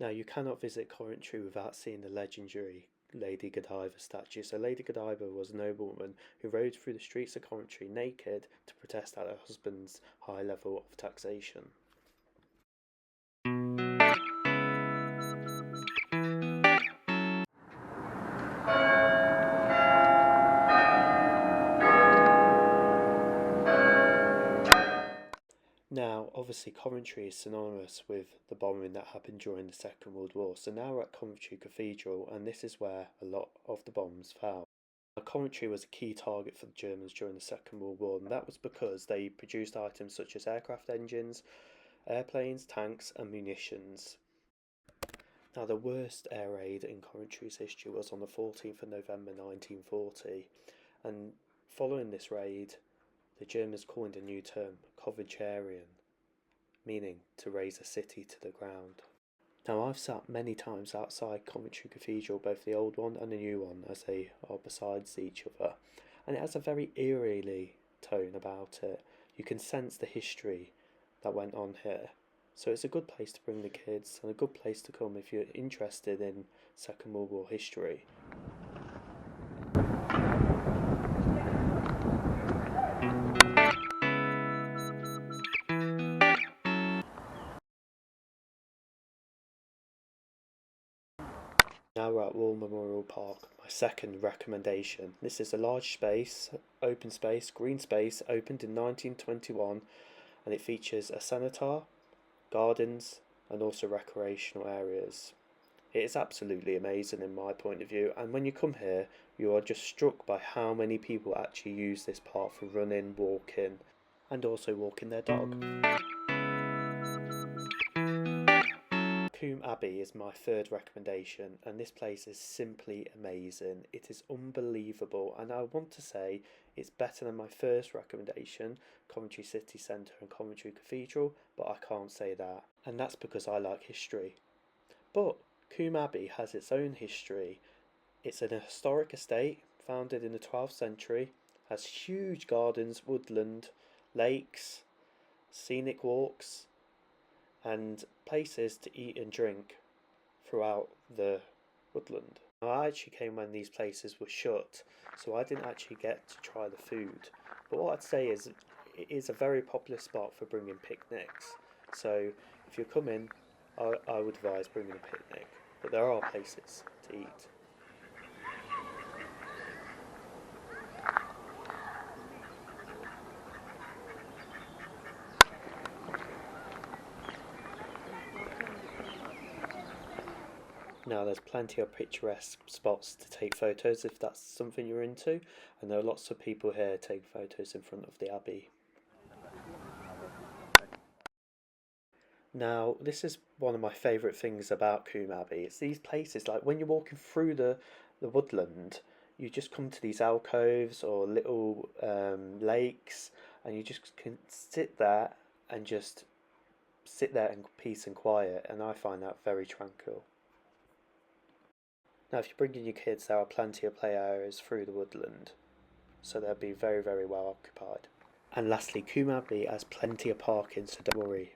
Now, you cannot visit Coventry without seeing the legendary Lady Godiva statue. So, Lady Godiva was a noblewoman who rode through the streets of Coventry naked to protest at her husband's high level of taxation. Now, obviously, Coventry is synonymous with the bombing that happened during the Second World War. So now we're at Coventry Cathedral, and this is where a lot of the bombs fell. Coventry was a key target for the Germans during the Second World War, and that was because they produced items such as aircraft engines, airplanes, tanks, and munitions. Now, the worst air raid in Coventry's history was on the 14th of November 1940, and following this raid, the Germans coined a new term, Coventrarian, meaning to raise a city to the ground. Now, I've sat many times outside Coventry Cathedral, both the old one and the new one, as they are besides each other, and it has a very eerily tone about it. You can sense the history that went on here. So it's a good place to bring the kids and a good place to come if you're interested in Second World War history. Now we're at War Memorial Park, my second recommendation. This is a large space, open space, green space, opened in 1921, and it features a cenotaph, gardens, and also recreational areas. It is absolutely amazing in my point of view, and when you come here, you are just struck by how many people actually use this park for running, walking, and also walking their dog. Combe Abbey is my third recommendation, and this place is simply amazing. It is unbelievable, and I want to say it's better than my first recommendation, Coventry City Centre and Coventry Cathedral, but I can't say that, and that's because I like history. But Combe Abbey has its own history. It's an historic estate founded in the 12th century, has huge gardens, woodland, lakes, scenic walks, and places to eat and drink throughout the woodland. I actually came when these places were shut, so I didn't actually get to try the food. But what I'd say is it is a very popular spot for bringing picnics. So if you're coming, I would advise bringing a picnic. But there are places to eat. Now, there's plenty of picturesque spots to take photos if that's something you're into, and there are lots of people here taking photos in front of the Abbey. Now, this is one of my favourite things about Combe Abbey. It's these places, like when you're walking through the woodland, you just come to these alcoves or little lakes, and you just can sit there and just sit there in peace and quiet, and I find that very tranquil. Now, if you're bringing your kids, there are plenty of play areas through the woodland, so they'll be very, very well occupied. And lastly, Combe Abbey has plenty of parking, so don't worry.